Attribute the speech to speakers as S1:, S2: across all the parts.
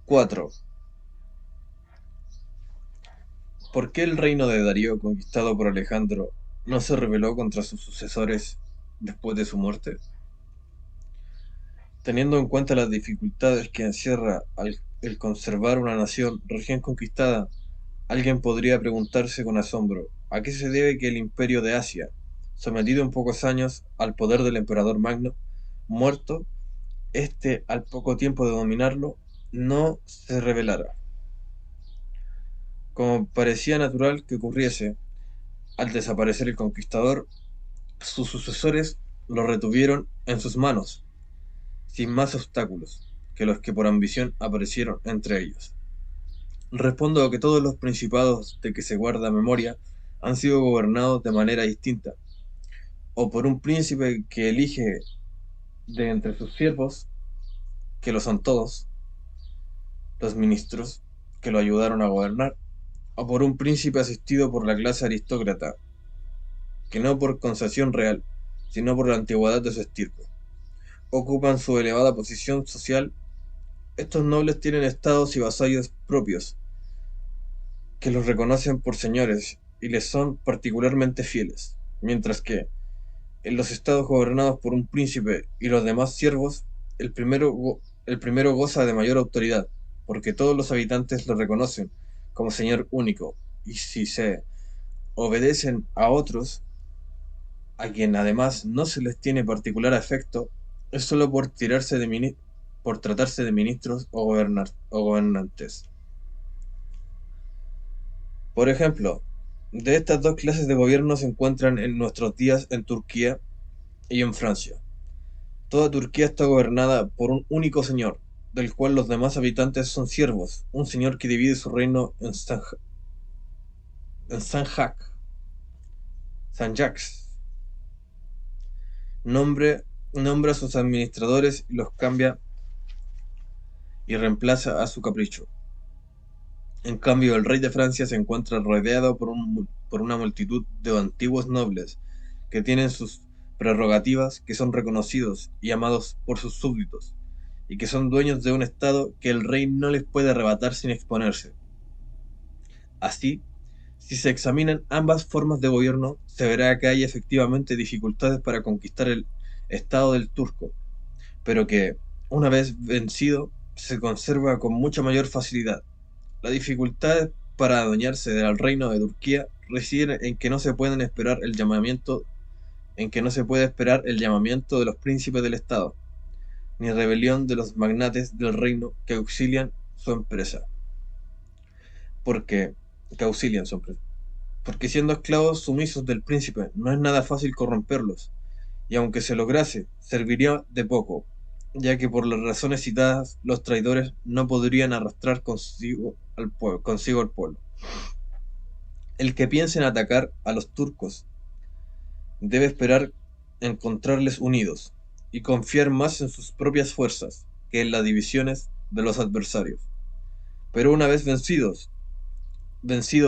S1: 4. ¿Por qué el reino de Darío, conquistado por Alejandro, no se rebeló contra sus sucesores después de su muerte? Teniendo en cuenta las dificultades que encierra el conservar una nación recién conquistada, alguien podría preguntarse con asombro, ¿a qué se debe que el imperio de Asia, sometido en pocos años al poder del emperador Magno, muerto, éste al poco tiempo de dominarlo, no se rebelara? Como parecía natural que ocurriese, al desaparecer el conquistador, sus sucesores lo retuvieron en sus manos, sin más obstáculos que los que por ambición aparecieron entre ellos. Respondo a que todos los principados de que se guarda memoria han sido gobernados de manera distinta, o por un príncipe que elige de entre sus siervos, que lo son todos, los ministros que lo ayudaron a gobernar, o por un príncipe asistido por la clase aristócrata, que no por concesión real, sino por la antigüedad de su estirpe, ocupan su elevada posición social. Estos nobles tienen estados y vasallos propios, que los reconocen por señores y les son particularmente fieles, mientras que, en los estados gobernados por un príncipe y los demás siervos, el primero goza de mayor autoridad, porque todos los habitantes lo reconocen como señor único, y si se obedecen a otros, a quien además no se les tiene particular afecto, es solo por tratarse de ministros o gobernantes. Por ejemplo, de estas dos clases de gobierno se encuentran en nuestros días en Turquía y en Francia. Toda Turquía está gobernada por un único señor, del cual los demás habitantes son siervos, un señor que divide su reino en Sanjaks. Nombra a sus administradores y los cambia y reemplaza a su capricho. En cambio, el rey de Francia se encuentra rodeado por una multitud de antiguos nobles que tienen sus prerrogativas, que son reconocidos y amados por sus súbditos, y que son dueños de un estado que el rey no les puede arrebatar sin exponerse. Así, si se examinan ambas formas de gobierno, se verá que hay efectivamente dificultades para conquistar el estado del turco, pero que, una vez vencido, se conserva con mucha mayor facilidad. La dificultad para adueñarse del reino de Turquía reside en que no se puede esperar el llamamiento de los príncipes del Estado, ni rebelión de los magnates del reino su empresa, porque que auxilian su empresa. Porque siendo esclavos sumisos del príncipe, no es nada fácil corromperlos, y aunque se lograse, serviría de poco, ya que por las razones citadas, los traidores no podrían arrastrar consigo al pueblo. El que piense en atacar a los turcos debe esperar encontrarles unidos y confiar más en sus propias fuerzas que en las divisiones de los adversarios. Pero una vez vencido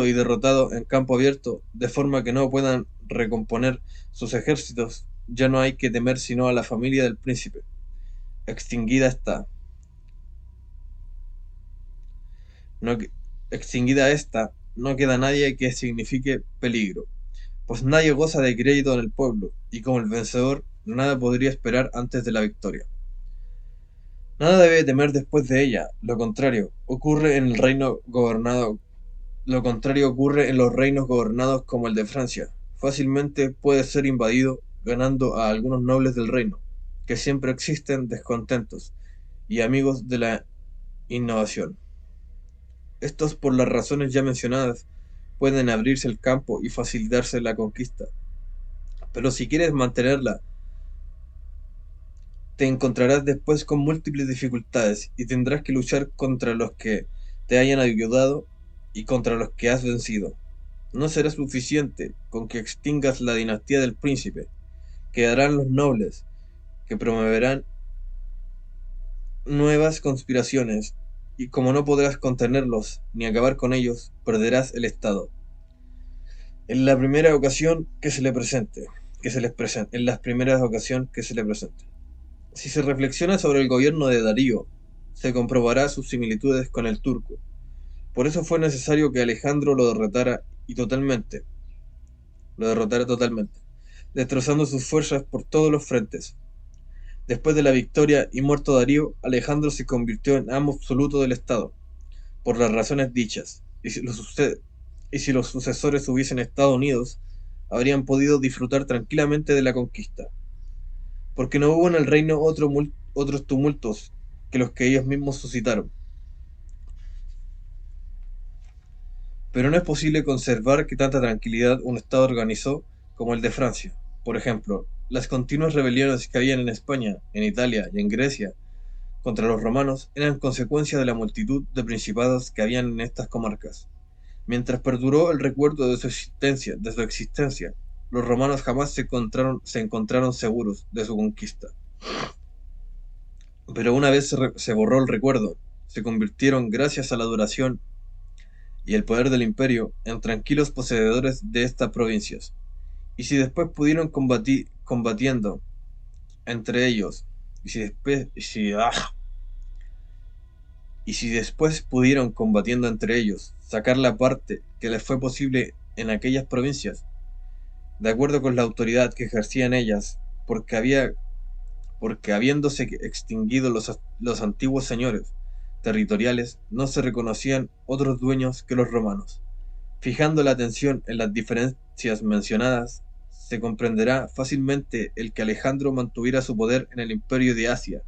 S1: y derrotado en campo abierto, de forma que no puedan recomponer sus ejércitos, ya no hay que temer sino a la familia del príncipe. Extinguida está. No, extinguida esta, no queda nadie que signifique peligro, pues nadie goza de crédito en el pueblo, y como el vencedor, nada podría esperar antes de la victoria. Nada debe temer después de ella, lo contrario ocurre en los reinos gobernados como el de Francia. Fácilmente puede ser invadido, ganando a algunos nobles del reino, que siempre existen descontentos y amigos de la innovación. Estos, por las razones ya mencionadas, pueden abrirse el campo y facilitarse la conquista. Pero si quieres mantenerla, te encontrarás después con múltiples dificultades y tendrás que luchar contra los que te hayan ayudado y contra los que has vencido. No será suficiente con que extingas la dinastía del príncipe. Quedarán los nobles, que promoverán nuevas conspiraciones, y como no podrás contenerlos ni acabar con ellos, perderás el Estado. En la primera ocasión en las primeras ocasiones que se le presente. Si se reflexiona sobre el gobierno de Darío, se comprobará sus similitudes con el turco. Por eso fue necesario que Alejandro lo derrotara totalmente, destrozando sus fuerzas por todos los frentes. Después de la victoria y muerto Darío, Alejandro se convirtió en amo absoluto del Estado, por las razones dichas, y si los sucesores hubiesen estado unidos, habrían podido disfrutar tranquilamente de la conquista, porque no hubo en el reino otros tumultos que los que ellos mismos suscitaron. Pero no es posible conservar que tanta tranquilidad un Estado organizó como el de Francia. Por ejemplo, las continuas rebeliones que habían en España, en Italia y en Grecia contra los romanos eran consecuencia de la multitud de principados que habían en estas comarcas. Mientras perduró el recuerdo de su existencia, los romanos jamás se encontraron seguros de su conquista. Pero una vez se borró el recuerdo, se convirtieron, gracias a la duración y el poder del imperio, en tranquilos poseedores de estas provincias. Y si después pudieron combatiendo entre ellos, y si después, y si, ah, y si después pudieron combatiendo entre ellos sacar la parte que les fue posible en aquellas provincias, de acuerdo con la autoridad que ejercían ellas, porque habiéndose extinguido los antiguos señores territoriales, no se reconocían otros dueños que los romanos. Fijando la atención en las diferencias mencionadas, se comprenderá fácilmente el que Alejandro mantuviera su poder en el imperio de Asia,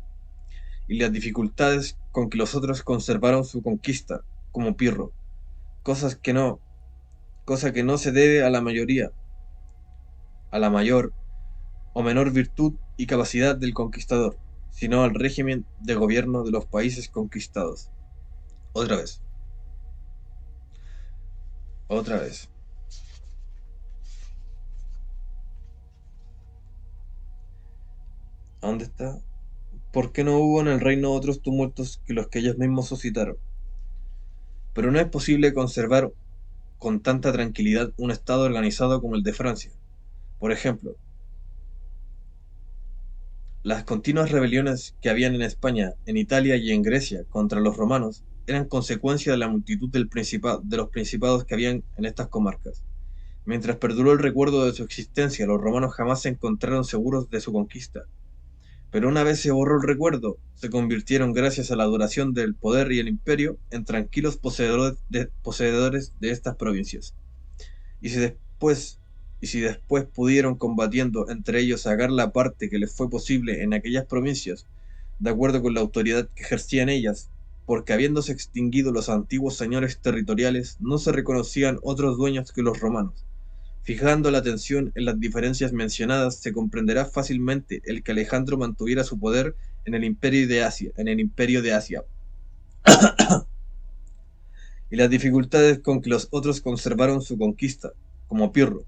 S1: y las dificultades con que los otros conservaron su conquista, como Pirro, cosas que no, cosa que no se debe a la mayor o menor virtud y capacidad del conquistador, sino al régimen de gobierno de los países conquistados. Otra vez, otra vez. ¿A dónde está? ¿Por qué no hubo en el reino otros tumultos que los que ellos mismos suscitaron? Pero no es posible conservar con tanta tranquilidad un Estado organizado como el de Francia. Por ejemplo, las continuas rebeliones que habían en España, en Italia y en Grecia contra los romanos eran consecuencia de la multitud de los principados que habían en estas comarcas. Mientras perduró el recuerdo de su existencia, los romanos jamás se encontraron seguros de su conquista. Pero una vez se borró el recuerdo, se convirtieron, gracias a la duración del poder y el imperio, en tranquilos poseedores de estas provincias. Y si después, y si después pudieron combatiendo entre ellos sacar la parte que les fue posible en aquellas provincias, de acuerdo con la autoridad que ejercían ellas, porque habiéndose extinguido los antiguos señores territoriales, no se reconocían otros dueños que los romanos. Fijando la atención en las diferencias mencionadas, se comprenderá fácilmente el que Alejandro mantuviera su poder en el imperio de Asia, y las dificultades con que los otros conservaron su conquista, como Pirro,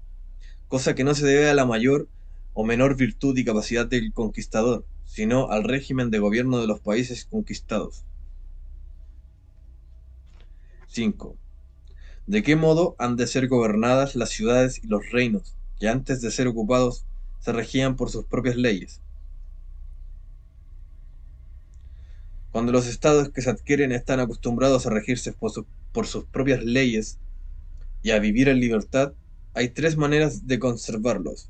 S1: cosa que no se debe a la mayor o menor virtud y capacidad del conquistador, sino al régimen de gobierno de los países conquistados. 5. ¿De qué modo han de ser gobernadas las ciudades y los reinos, que antes de ser ocupados se regían por sus propias leyes? Cuando los estados que se adquieren están acostumbrados a regirse por sus propias leyes y a vivir en libertad, hay tres maneras de conservarlos.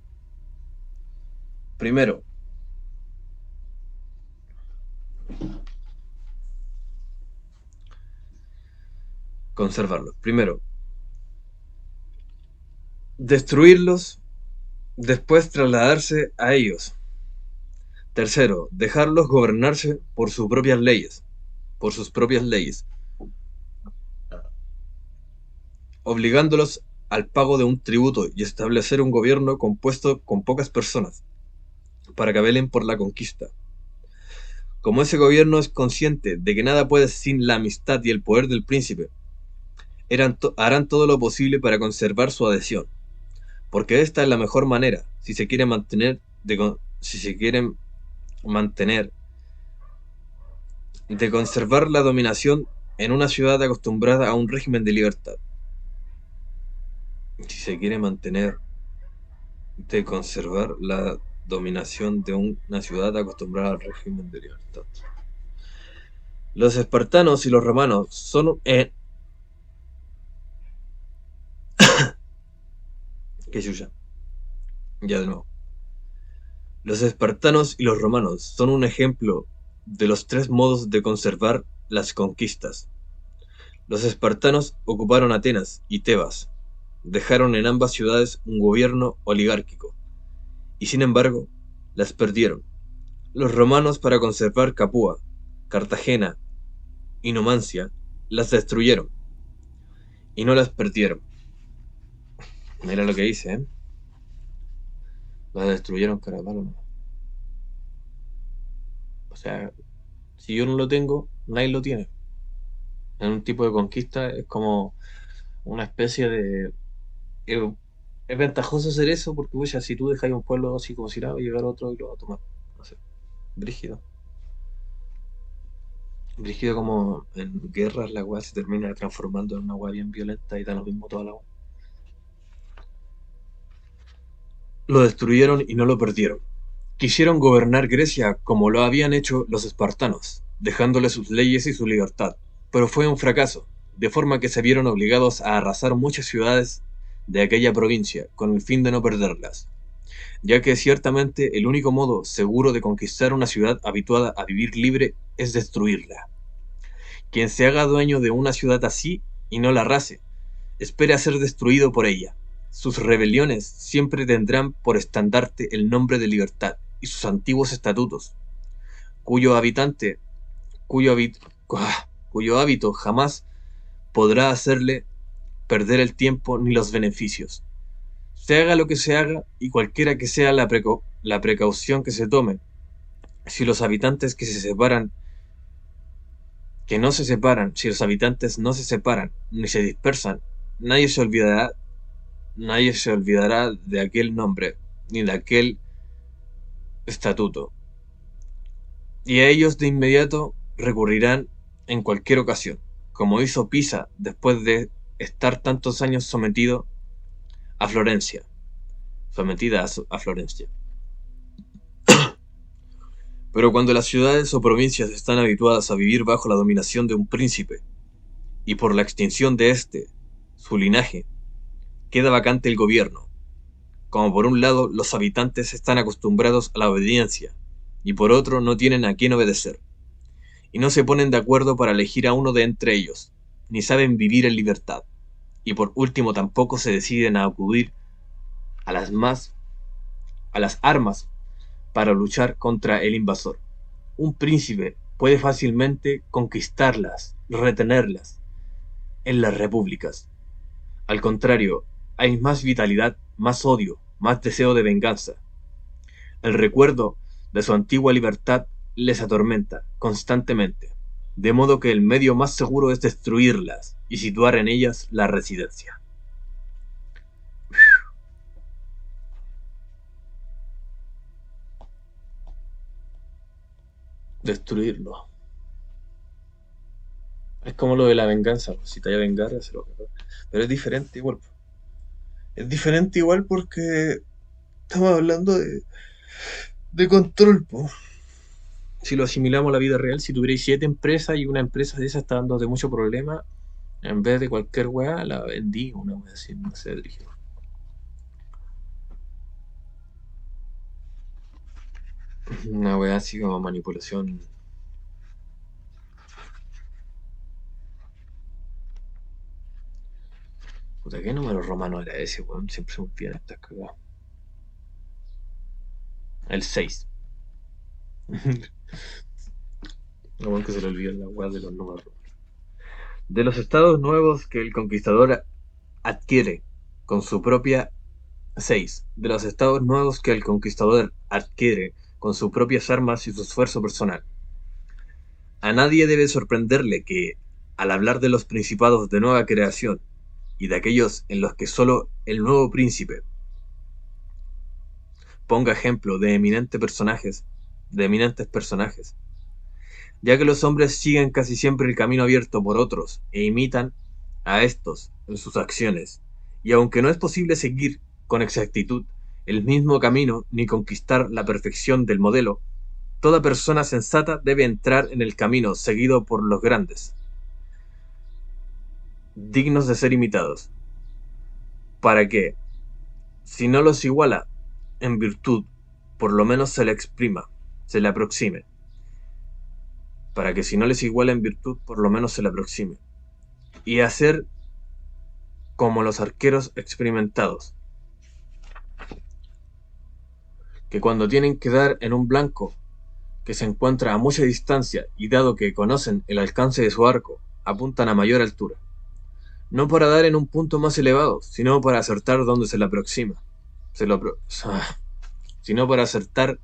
S1: Primero, Primero, destruirlos, después trasladarse a ellos. Tercero, dejarlos gobernarse por sus propias leyes, obligándolos al pago de un tributo y establecer un gobierno compuesto con pocas personas, para que velen por la conquista. Como ese gobierno es consciente de que nada puede sin la amistad y el poder del príncipe, harán todo lo posible para conservar su adhesión, porque esta es la mejor manera, si se quieren mantener, de conservar la dominación en una ciudad acostumbrada a un régimen de libertad. Si se quiere mantener, de conservar la dominación de una ciudad acostumbrada al régimen de libertad. Los espartanos y los romanos son... qué chucha. Ya de nuevo. Los espartanos y los romanos son un ejemplo de los tres modos de conservar las conquistas. Los espartanos ocuparon Atenas y Tebas, dejaron en ambas ciudades un gobierno oligárquico, y sin embargo, las perdieron. Los romanos, para conservar Capua, Cartagena y Numancia, las destruyeron, y no las perdieron. Mira lo que dice, ¿eh? Las destruyeron, caramelo, no. O sea, si yo no lo tengo, nadie lo tiene. En un tipo de conquista es como una especie de... eh, es ventajoso hacer eso porque, pues, si tú dejas un pueblo así como si nada, va a llegar otro y lo va a tomar. No sé, brígido. Brígido como en guerras la weá se termina transformando en una weá bien violenta y da lo mismo toda la weá. Lo destruyeron y no lo perdieron. Quisieron gobernar Grecia como lo habían hecho los espartanos, dejándole sus leyes y su libertad, pero fue un fracaso, de forma que se vieron obligados a arrasar muchas ciudades de aquella provincia con el fin de no perderlas, ya que ciertamente el único modo seguro de conquistar una ciudad habituada a vivir libre es destruirla. Quien se haga dueño de una ciudad así y no la arrase, espera ser destruido por ella. Sus rebeliones siempre tendrán por estandarte el nombre de libertad y sus antiguos estatutos, cuyo habitante, cuyo, habit, cuyo hábito jamás podrá hacerle perder el tiempo ni los beneficios. Se haga lo que se haga y cualquiera que sea la precaución que se tome, si los habitantes que se separan, que no se separan, si los habitantes no se separan ni se dispersan, nadie se olvidará nadie se olvidará de aquel nombre, ni de aquel estatuto, y a ellos de inmediato recurrirán en cualquier ocasión, como hizo Pisa después de estar tantos años a Florencia, sometida a Florencia. Pero cuando las ciudades o provincias están habituadas a vivir bajo la dominación de un príncipe, y por la extinción de éste, su linaje, queda vacante el gobierno, como por un lado los habitantes están acostumbrados a la obediencia, y por otro no tienen a quién obedecer, y no se ponen de acuerdo para elegir a uno de entre ellos, ni saben vivir en libertad, y por último tampoco se deciden a acudir a a las armas para luchar contra el invasor. Un príncipe puede fácilmente conquistarlas, retenerlas, en las repúblicas. Al contrario, hay más vitalidad, más odio, más deseo de venganza. El recuerdo de su antigua libertad les atormenta constantemente, de modo que el medio más seguro es destruirlas y situar en ellas la residencia. Destruirlo. Es como lo de la venganza, pues, si te vaya a vengar, hazlo. Pero es diferente igual. Es diferente igual porque estamos hablando de control, po. Si lo asimilamos a la vida real, si tuvierais 7 empresas y una empresa de esas está dándote mucho problema, en vez de cualquier weá, la vendí, una weá así, no sé, dirigido. Una weá así como manipulación. Puta, ¿qué número romano era ese, weón? Siempre se me olvidan estas cagadas. El 6. Lo bueno que se le olvidan las weas de los números. De los estados nuevos que el conquistador adquiere con su propia 6. De los estados nuevos que el conquistador adquiere con sus propias armas y su esfuerzo personal. A nadie debe sorprenderle que, al hablar de los principados de nueva creación y de aquellos en los que solo el nuevo príncipe ponga ejemplo de eminentes personajes, ya que los hombres siguen casi siempre el camino abierto por otros e imitan a estos en sus acciones, y aunque no es posible seguir con exactitud el mismo camino ni conquistar la perfección del modelo, Toda persona sensata debe entrar en el camino seguido por los grandes, dignos de ser imitados, para que, si no los iguala en virtud, por lo menos se le exprima, se le aproxime, para que si no les iguala en virtud, por lo menos se le aproxime, y hacer como los arqueros experimentados, que cuando tienen que dar en un blanco que se encuentra a mucha distancia y dado que conocen el alcance de su arco, apuntan a mayor altura, no para dar en un punto más elevado, sino para acertar donde se le aproxima, se lo apro- sino para acertar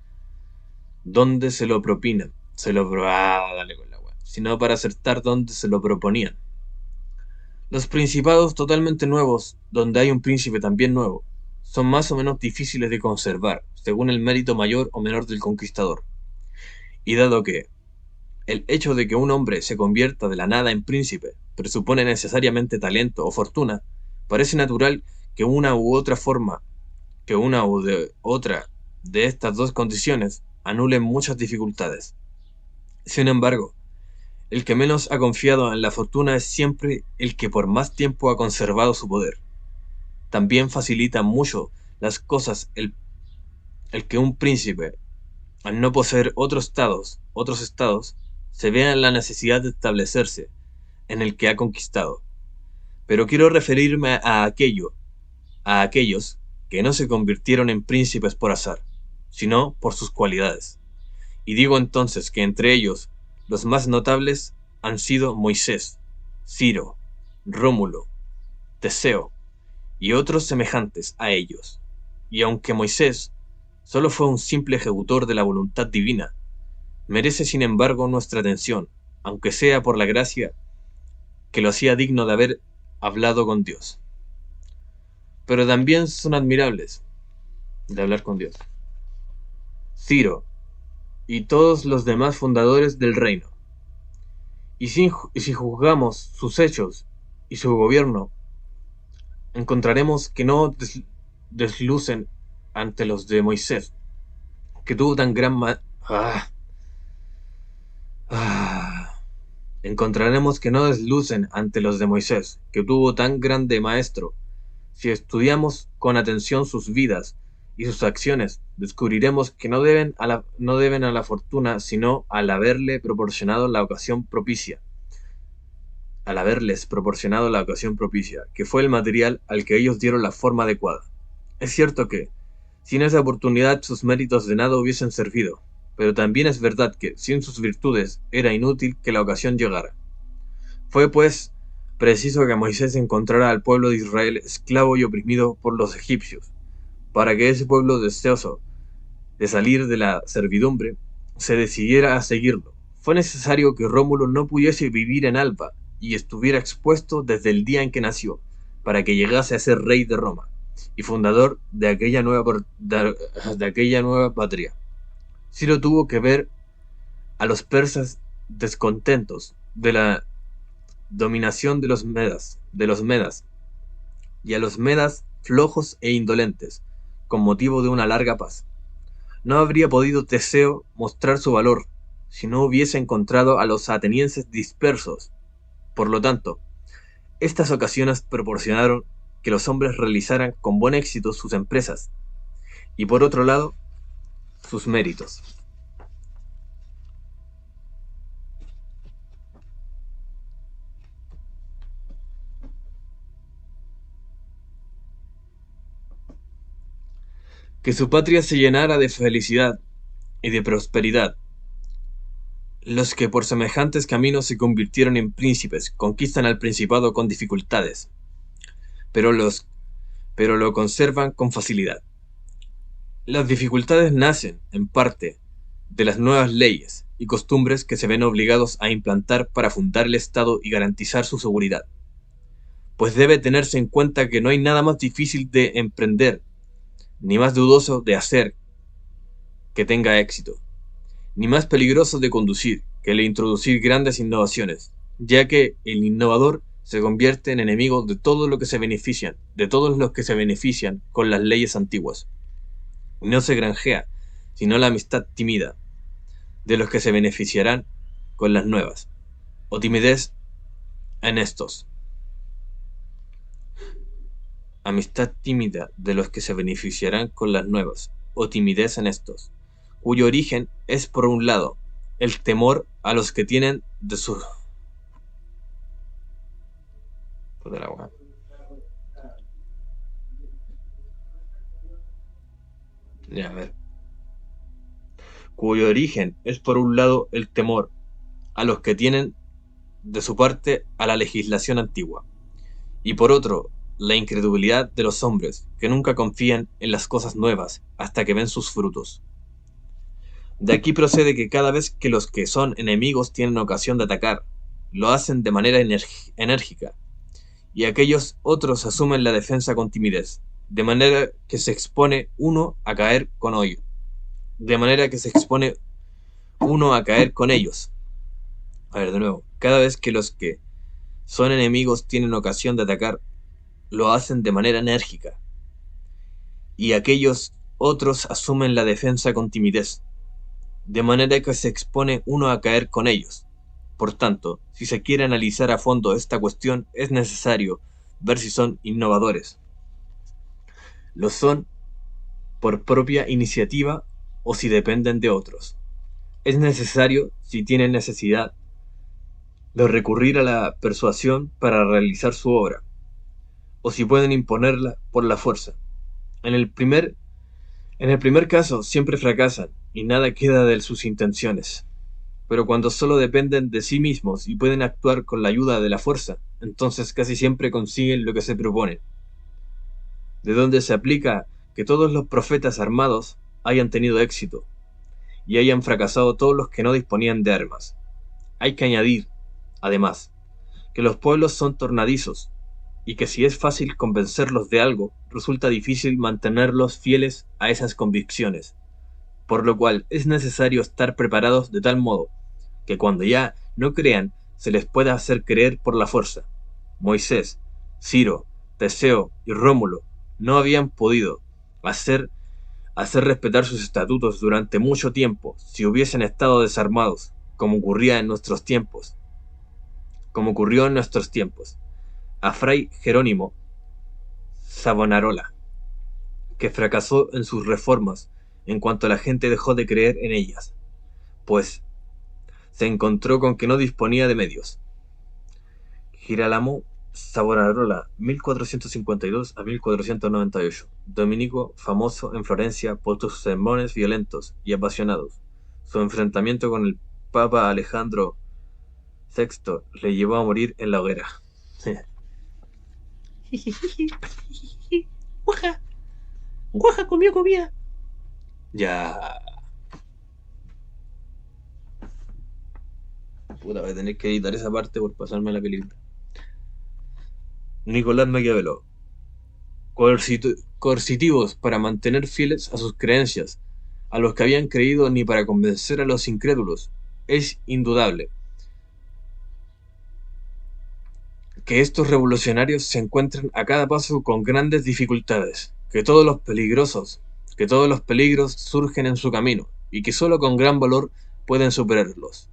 S1: donde se lo propinan, dale con la wea, sino para acertar donde se lo proponían. Los principados totalmente nuevos, donde hay un príncipe también nuevo, son más o menos difíciles de conservar, según el mérito mayor o menor del conquistador. Y dado que el hecho de que un hombre se convierta de la nada en príncipe presupone necesariamente talento o fortuna, parece natural que una u de otra de estas dos condiciones anulen muchas dificultades. Sin embargo, el que menos ha confiado en la fortuna es siempre el que por más tiempo ha conservado su poder. También facilita mucho las cosas el que un príncipe, al no poseer otros estados, se vea en la necesidad de establecerse en el que ha conquistado. Pero quiero referirme a aquellos que no se convirtieron en príncipes por azar, sino por sus cualidades. Y digo entonces que entre ellos los más notables han sido Moisés, Ciro, Rómulo, Teseo y otros semejantes a ellos. Y aunque Moisés solo fue un simple ejecutor de la voluntad divina, merece sin embargo nuestra atención, aunque sea por la gracia que lo hacía digno de haber hablado con Dios. Pero también son admirables de hablar con Dios. Ciro y todos los demás fundadores del reino. Y si juzgamos sus hechos y su gobierno, encontraremos que no deslucen ante los de Moisés, que tuvo tan gran encontraremos que no deslucen ante los de Moisés, que tuvo tan grande maestro. Si estudiamos con atención sus vidas y sus acciones, descubriremos que no deben a la fortuna, sino al haberles proporcionado la ocasión propicia, que fue el material al que ellos dieron la forma adecuada. Es cierto que, sin esa oportunidad, sus méritos de nada hubiesen servido, pero también es verdad que, sin sus virtudes, era inútil que la ocasión llegara. Fue, pues, preciso que Moisés encontrara al pueblo de Israel esclavo y oprimido por los egipcios, para que ese pueblo deseoso de salir de la servidumbre se decidiera a seguirlo. Fue necesario que Rómulo no pudiese vivir en Alba y estuviera expuesto desde el día en que nació, para que llegase a ser rey de Roma y fundador de aquella nueva patria. Ciro tuvo que ver a los persas descontentos de la dominación de los medas, y a los medas flojos e indolentes, con motivo de una larga paz. No habría podido Teseo mostrar su valor si no hubiese encontrado a los atenienses dispersos. Por lo tanto, estas ocasiones proporcionaron que los hombres realizaran con buen éxito sus empresas, y por otro lado, sus méritos. Que su patria se llenara de felicidad y de prosperidad. Los que por semejantes caminos se convirtieron en príncipes conquistan al principado con dificultades, pero, pero lo conservan con facilidad. Las dificultades nacen, en parte, de las nuevas leyes y costumbres que se ven obligados a implantar para fundar el Estado y garantizar su seguridad. Pues debe tenerse en cuenta que no hay nada más difícil de emprender, ni más dudoso de hacer que tenga éxito, ni más peligroso de conducir que el introducir grandes innovaciones, ya que el innovador se convierte en enemigo de todos los que se benefician con las leyes antiguas. No se granjea, sino la amistad tímida. de los que se beneficiarán con las nuevas, o timidez en estos. Amistad tímida de los que se beneficiarán con las nuevas, o timidez en estos, cuyo origen es por un lado el temor a los que tienen de su... de la wea. Ya, a ver. Cuyo origen es por un lado el temor a los que tienen de su parte a la legislación antigua, y por otro, la incredulidad de los hombres, que nunca confían en las cosas nuevas hasta que ven sus frutos. De aquí procede que cada vez que los que son enemigos tienen ocasión de atacar, lo hacen de manera enérgica, y aquellos otros asumen la defensa con timidez, de manera que se expone uno a caer con hoyo, de manera que se expone uno a caer con ellos. A ver, de nuevo, cada vez que los que son enemigos tienen ocasión de atacar, lo hacen de manera enérgica, y aquellos otros asumen la defensa con timidez, de manera que se expone uno a caer con ellos. Por tanto, si se quiere analizar a fondo esta cuestión, es necesario ver si son innovadores. ¿Lo son por propia iniciativa o si dependen de otros? Es necesario, si tienen necesidad, de recurrir a la persuasión para realizar su obra, o si pueden imponerla por la fuerza. En el primer caso siempre fracasan y nada queda de sus intenciones. Pero cuando solo dependen de sí mismos y pueden actuar con la ayuda de la fuerza, entonces casi siempre consiguen lo que se proponen. De donde se aplica que todos los profetas armados hayan tenido éxito, y hayan fracasado todos los que no disponían de armas. Hay que añadir, además, que los pueblos son tornadizos, y que si es fácil convencerlos de algo, resulta difícil mantenerlos fieles a esas convicciones, por lo cual es necesario estar preparados de tal modo que cuando ya no crean se les pueda hacer creer por la fuerza. Moisés, Ciro, Teseo y Rómulo no habían podido hacer respetar sus estatutos durante mucho tiempo si hubiesen estado desarmados, como ocurrió en nuestros tiempos. A Fray Jerónimo Savonarola, que fracasó en sus reformas en cuanto la gente dejó de creer en ellas, pues se encontró con que no disponía de medios. Girolamo Savonarola, 1452 a 1498, dominico famoso en Florencia por sus sermones violentos y apasionados. Su enfrentamiento con el Papa Alejandro VI le llevó a morir en la hoguera. Guaja, guaja comió comida. Ya. Puta, voy a tener que editar esa parte por pasarme la película. Nicolás Maquiavelo. Coercitivos para mantener fieles a sus creencias, a los que habían creído ni para convencer a los incrédulos. Es indudable que estos revolucionarios se encuentran a cada paso con grandes dificultades, que todos los peligros surgen en su camino, y que solo con gran valor pueden superarlos.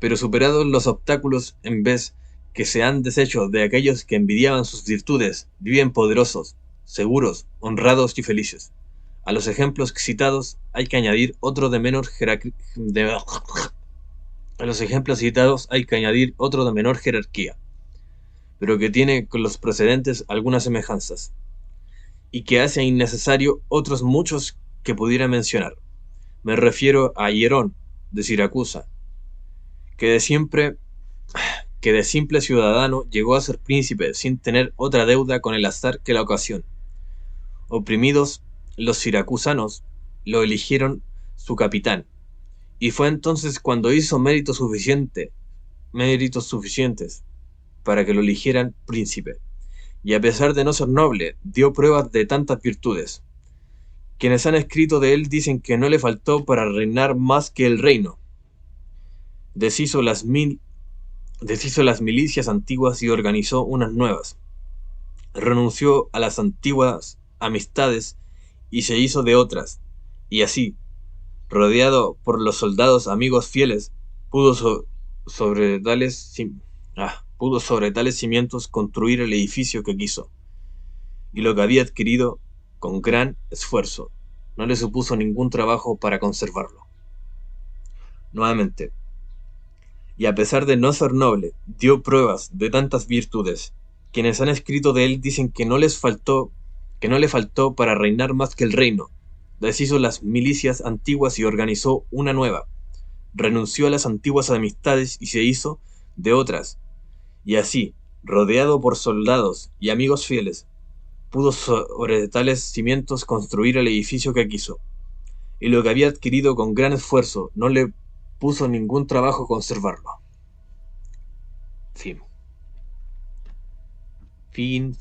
S1: Pero superados los obstáculos, en vez que se han deshecho de aquellos que envidiaban sus virtudes, viven poderosos, seguros, honrados y felices. A los ejemplos citados hay que añadir otro de menor jerarquía, pero que tiene con los precedentes algunas semejanzas, y que hace innecesario otros muchos que pudiera mencionar. Me refiero a Hierón, de Siracusa, que de simple ciudadano llegó a ser príncipe sin tener otra deuda con el azar que la ocasión. Oprimidos, los siracusanos lo eligieron su capitán, y fue entonces cuando hizo méritos suficientes para que lo eligieran príncipe, y a pesar de no ser noble, dio pruebas de tantas virtudes. Quienes han escrito de él dicen que no le faltó para reinar más que el reino. Deshizo las milicias antiguas y organizó unas nuevas. Renunció a las antiguas amistades y se hizo de otras, y así, Rodeado por los soldados amigos fieles, pudo sobre pudo sobre tales cimientos construir el edificio que quiso, y lo que había adquirido con gran esfuerzo no le supuso ningún trabajo para conservarlo. Nuevamente, y a pesar de no ser noble, dio pruebas de tantas virtudes. Quienes han escrito de él dicen que no le faltó para reinar más que el reino. Deshizo las milicias antiguas y organizó una nueva. Renunció a las antiguas amistades y se hizo de otras. Y así, rodeado por soldados y amigos fieles, pudo sobre tales cimientos construir el edificio que quiso. Y lo que había adquirido con gran esfuerzo no le puso ningún trabajo conservarlo. Fin. Fin.